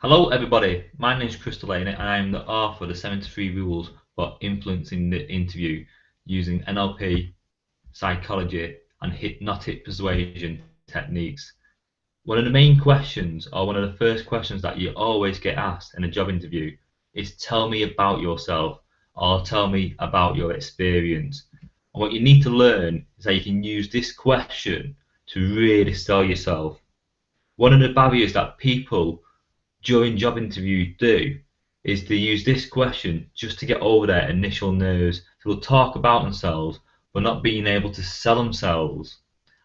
Hello everybody, my name is Delaney and I am the author of the 73 Rules for Influencing the Interview using NLP, psychology and hypnotic persuasion techniques. One of the main questions, or one of the first questions that you always get asked in a job interview is tell me about yourself or tell me about your experience. And what you need to learn is how you can use this question to really sell yourself. One of the barriers that people during job interviews do is to use this question just to get over their initial nerves. So they'll talk about themselves but not being able to sell themselves.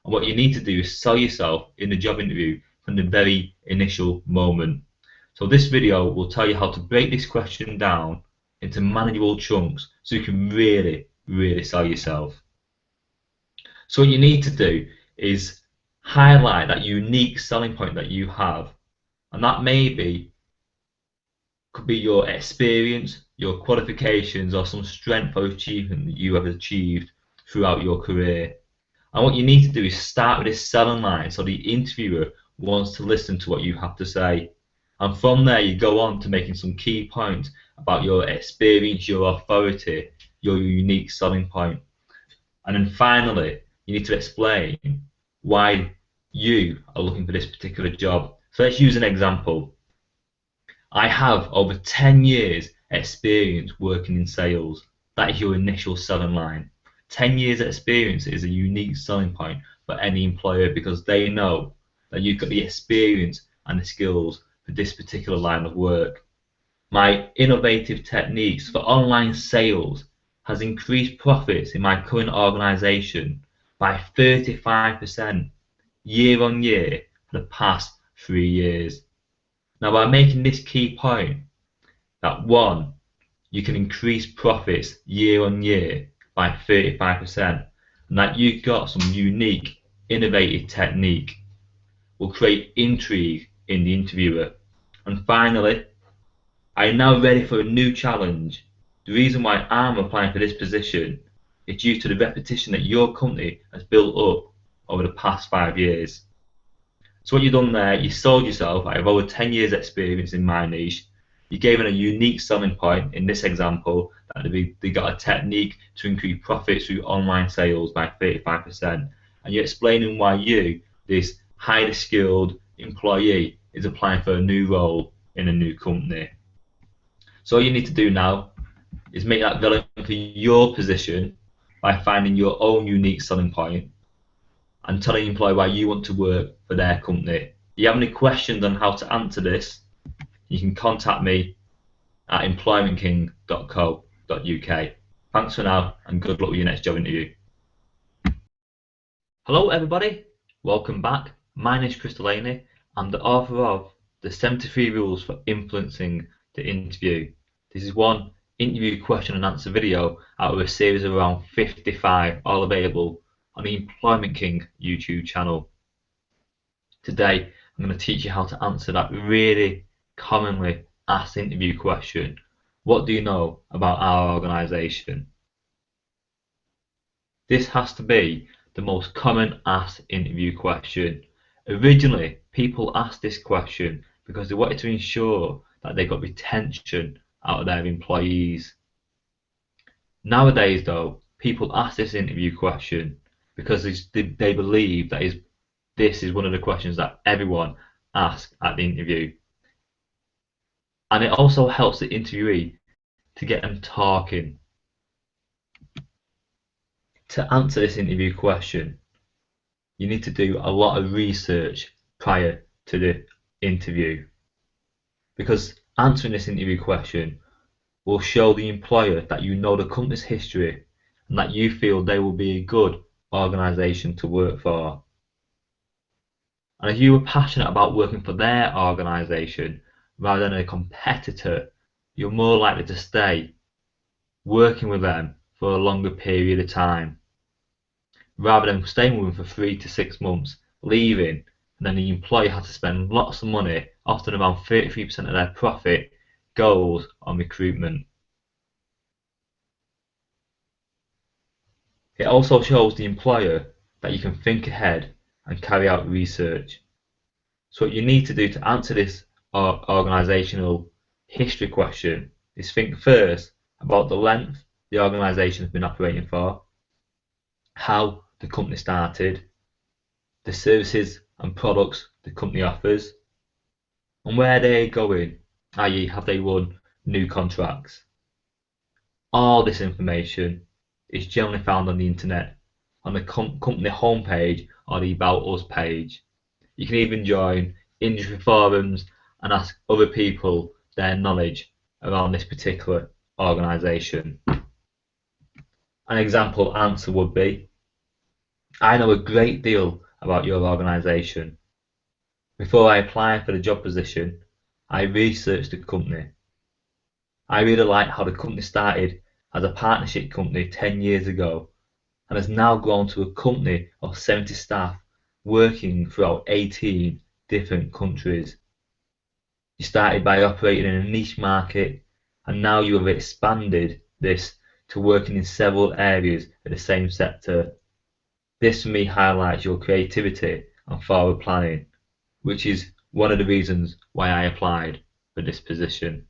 And what you need to do is sell yourself in the job interview from the very initial moment. So this video will tell you how to break this question down into manageable chunks so you can really sell yourself. So what you need to do is highlight that unique selling point that you have, and that could be your experience, your qualifications, or some strength or achievement that you have achieved throughout your career. And what you need to do is start with this selling line so the interviewer wants to listen to what you have to say. And from there, you go on to making some key points about your experience, your authority, your unique selling point. And then finally, you need to explain why you are looking for this particular job. So let's use an example. I have over 10 years experience working in sales. That is your initial selling line. 10 years experience is a unique selling point for any employer because they know that you've got the experience and the skills for this particular line of work. My innovative techniques for online sales has increased profits in my current organization by 35% year on year for the past 3 years. Now, by making this key point, that one, you can increase profits year on year by 35%, and that you've got some unique, innovative technique, will create intrigue in the interviewer. And finally, I am now ready for a new challenge. The reason why I'm applying for this position is due to the repetition that your company has built up over the past 5 years. So what you've done there, you sold yourself. I have over 10 years experience in my niche. You gave it a unique selling point in this example that they got a technique to increase profits through online sales by 35%. And you're explaining why you, this highly skilled employee, is applying for a new role in a new company. So all you need to do now is make that relevant for your position by finding your own unique selling point and telling the employer why you want to work for their company. If you have any questions on how to answer this, you can contact me at employmentking.co.uk. Thanks for now and good luck with your next job interview. Hello everybody, welcome back. My name is Delaney. I'm the author of the 73 Rules for Influencing the Interview. This is one interview question and answer video out of a series of around 55, all available on the Employment King YouTube channel. Today, I'm going to teach you how to answer that really commonly asked interview question. What do you know about our organisation? This has to be the most common asked interview question. Originally, people asked this question because they wanted to ensure that they got retention out of their employees. Nowadays, though, people ask this interview question because they believe that this is one of the questions that everyone asks at the interview. And it also helps the interviewee to get them talking. To answer this interview question, you need to do a lot of research prior to the interview, because answering this interview question will show the employer that you know the company's history and that you feel they will be a good organisation to work for. And if you are passionate about working for their organisation rather than a competitor, you're more likely to stay working with them for a longer period of time, rather than staying with them for 3 to 6 months, leaving, and then the employer has to spend lots of money, often around 33% of their profit goes on recruitment. It also shows the employer that you can think ahead and carry out research. So what you need to do to answer this organisational history question is think first about the length the organisation has been operating for, how the company started, the services and products the company offers, and where they're going, i.e., have they won new contracts. All this information is generally found on the internet, on the company homepage or the About Us page. You can even join industry forums and ask other people their knowledge around this particular organisation. An example answer would be, I know a great deal about your organisation. Before I applied for the job position, I researched the company. I really like how the company started as a partnership company 10 years ago and has now grown to a company of 70 staff working throughout 18 different countries. You started by operating in a niche market and now you have expanded this to working in several areas of the same sector. This for me highlights your creativity and forward planning, which is one of the reasons why I applied for this position.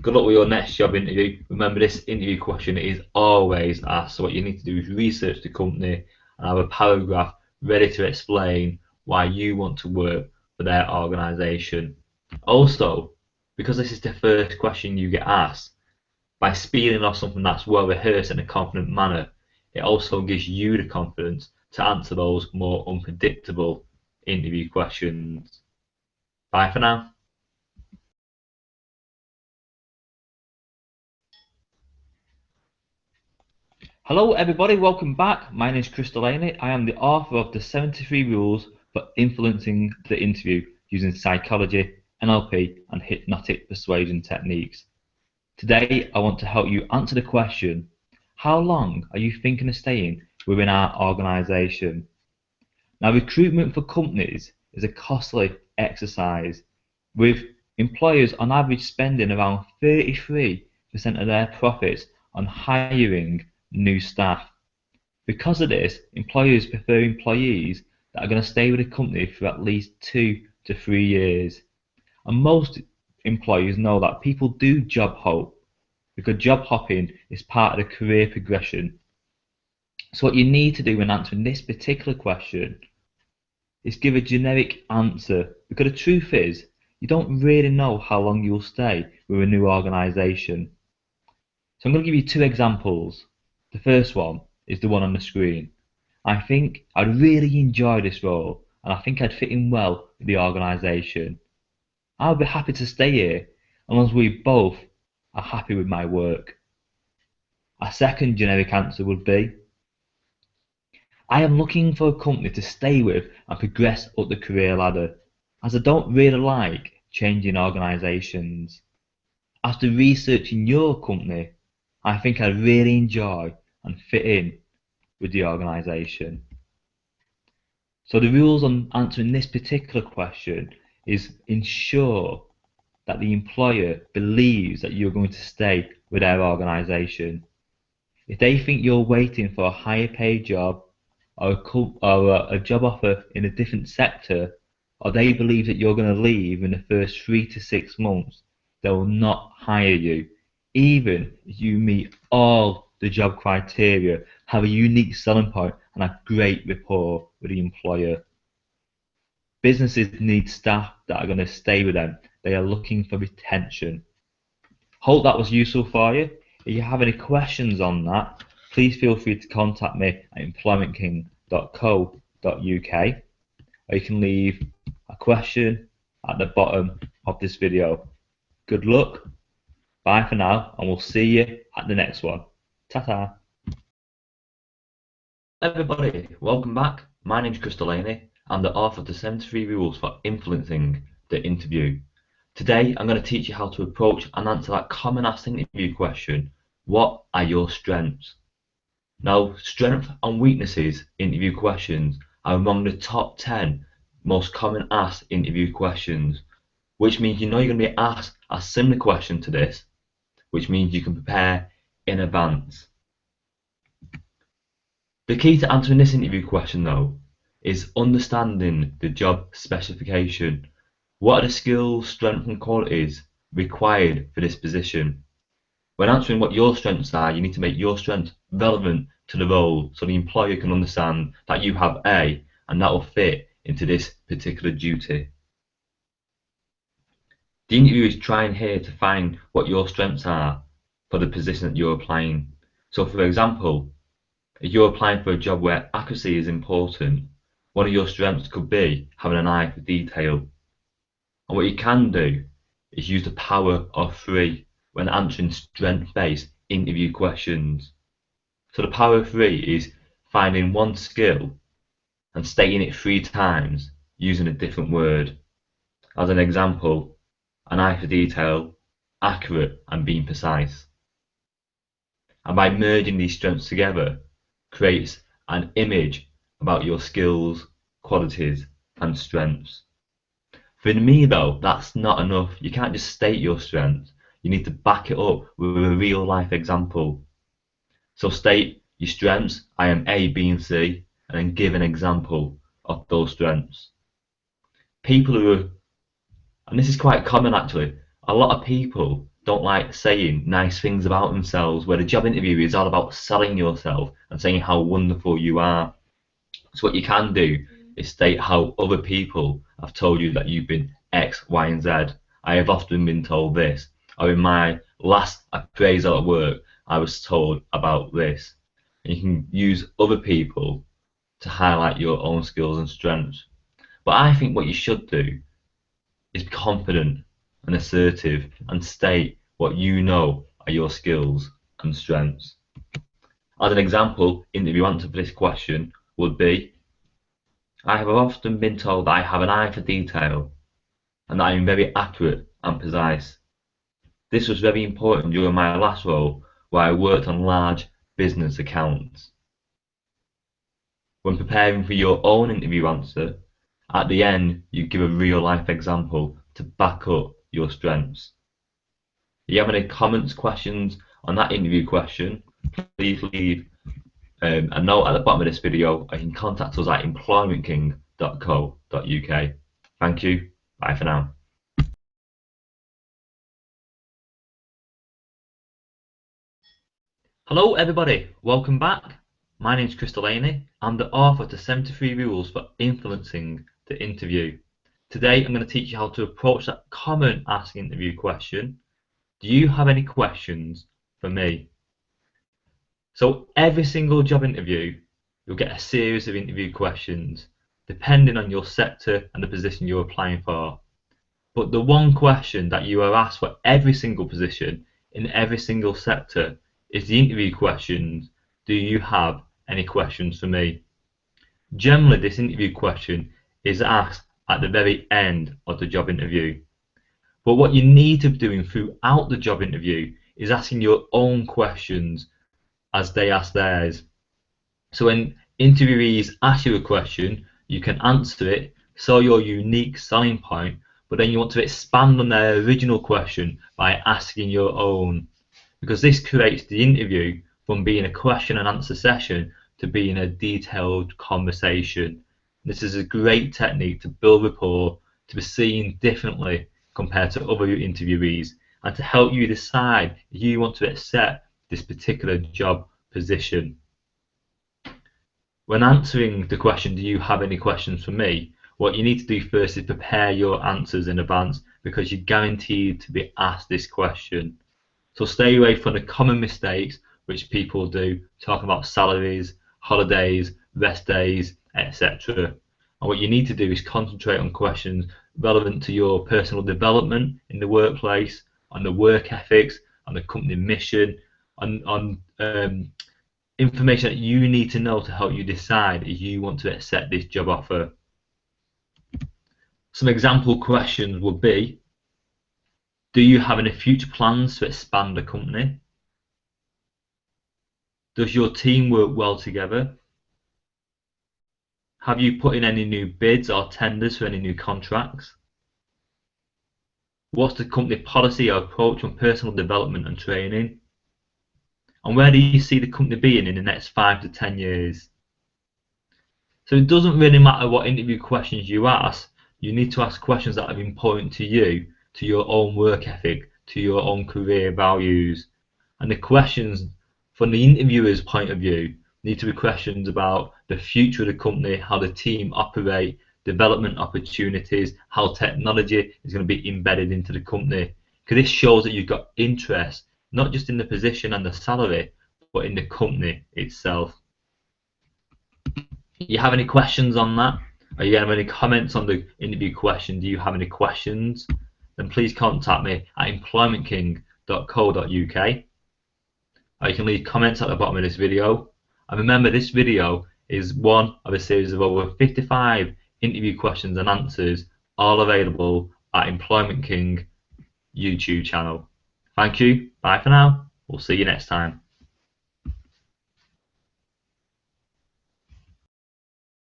Good luck with your next job interview. Remember, this interview question is always asked, so what you need to do is research the company and have a paragraph ready to explain why you want to work for their organisation. Also, because this is the first question you get asked, by speaking off something that's well rehearsed in a confident manner, it also gives you the confidence to answer those more unpredictable interview questions. Bye for now. Hello everybody, welcome back. My name is Delaney. I am the author of the 73 Rules for Influencing the Interview using psychology, NLP and hypnotic persuasion techniques. Today I want to help you answer the question, how long are you thinking of staying within our organisation? Now, recruitment for companies is a costly exercise, with employers on average spending around 33% of their profits on hiring new staff. Because of this, employers prefer employees that are going to stay with the company for at least 2 to 3 years. And most employers know that people do job hop because job hopping is part of the career progression. So what you need to do when answering this particular question is give a generic answer, because the truth is you don't really know how long you'll stay with a new organisation. So I'm going to give you 2 examples. The first one is the one on the screen. I think I'd really enjoy this role and I think I'd fit in well with the organisation. I'll be happy to stay here as long as we both are happy with my work. A second generic answer would be, I am looking for a company to stay with and progress up the career ladder, as I don't really like changing organisations. After researching your company, I think I really enjoy and fit in with the organisation. So the rules on answering this particular question is ensure that the employer believes that you're going to stay with their organisation. If they think you're waiting for a higher paid job or a job offer in a different sector, or they believe that you're going to leave in the first 3 to 6 months, they will not hire you, even if you meet all the job criteria, have a unique selling point and have great rapport with the employer. Businesses need staff that are going to stay with them. They are looking for retention. Hope that was useful for you. If you have any questions on that, please feel free to contact me at employmentking.co.uk, or you can leave a question at the bottom of this video. Good luck, bye for now, and we'll see you at the next one. Ta-ta. Everybody, welcome back. My name's Delaney. I'm the author of the 73 Rules for Influencing the Interview. Today, I'm going to teach you how to approach and answer that common asked interview question, what are your strengths? Now, strength and weaknesses interview questions are among the top 10 most common asked interview questions, which means you know you're going to be asked a similar question to this, which means you can prepare in advance. The key to answering this interview question, though, is understanding the job specification, What are the skills, strengths and qualities required for this position? When answering what your strengths are, you need to make your strengths relevant to the role so the employer can understand that you have A and that will fit into this particular duty. The interviewer is trying here to find what your strengths are for the position that you're applying. So for example, if you're applying for a job where accuracy is important, one of your strengths could be having an eye for detail. And what you can do is use the power of three when answering strength-based interview questions. So the power of three is finding one skill and stating it 3 times using a different word. As an example, an eye for detail, accurate and being precise. And by merging these strengths together, creates an image about your skills, qualities and strengths. For me though, that's not enough. You can't just state your strengths. You need to back it up with a real life example. So state your strengths, I am A, B and C, and then give an example of those strengths. People who are, and this is quite common actually, a lot of people don't like saying nice things about themselves, where the job interview is all about selling yourself and saying how wonderful you are. So what you can do is state how other people have told you that you've been X, Y and Z. I have often been told this, or in my last appraisal at work, I was told about this. And you can use other people to highlight your own skills and strengths. But I think what you should do is be confident and assertive and state what you know are your skills and strengths. As an example, interview answer for this question would be, I have often been told that I have an eye for detail and that I am very accurate and precise. This was very important during my last role where I worked on large business accounts. When preparing for your own interview answer, at the end you give a real life example to back up your strengths. If you have any comments, questions on that interview question, please leave a note at the bottom of this video, or you can contact us at employmentking.co.uk. Thank you. Bye for now. Hello everybody, welcome back. My name is Delaney. I'm the author to 73 Rules for Influencing the Interview. Today I'm going to teach you how to approach that common ask interview question. Do you have any questions for me? So every single job interview, you'll get a series of interview questions depending on your sector and the position you're applying for. But the one question that you are asked for every single position in every single sector is the interview questions, do you have any questions for me? Generally, this interview question is asked at the very end of the job interview. But what you need to be doing throughout the job interview is asking your own questions as they ask theirs. So when interviewees ask you a question, you can answer it, show your unique selling point, but then you want to expand on their original question by asking your own. Because this creates the interview from being a question and answer session to being a detailed conversation. This is a great technique to build rapport, to be seen differently compared to other interviewees, and to help you decide if you want to accept this particular job position. When answering the question, do you have any questions for me? What you need to do first is prepare your answers in advance, because you're guaranteed to be asked this question. So stay away from the common mistakes which people do, talking about salaries, holidays, rest days, etc. And what you need to do is concentrate on questions relevant to your personal development in the workplace, on the work ethics, on the company mission, on information that you need to know to help you decide if you want to accept this job offer. Some example questions would be, do you have any future plans to expand the company? Does your team work well together? Have you put in any new bids or tenders for any new contracts? What's the company policy or approach on personal development and training? And where do you see the company being in the next 5 to 10 years? So it doesn't really matter what interview questions you ask, You need to ask questions that are important to you, to your own work ethic, to your own career values. And the questions from the interviewer's point of view need to be questions about the future of the company, how the team operate, development opportunities, how technology is going to be embedded into the company. Because this shows that you've got interest, not just in the position and the salary, but in the company itself. You have any questions on that? Are you going to have any comments on the interview question? Do you have any questions? Then please contact me at employmentking.co.uk. Or you can leave comments at the bottom of this video. And remember, this video is one of a series of over 55 interview questions and answers, all available at Employment King YouTube channel. Thank you. Bye for now. We'll see you next time.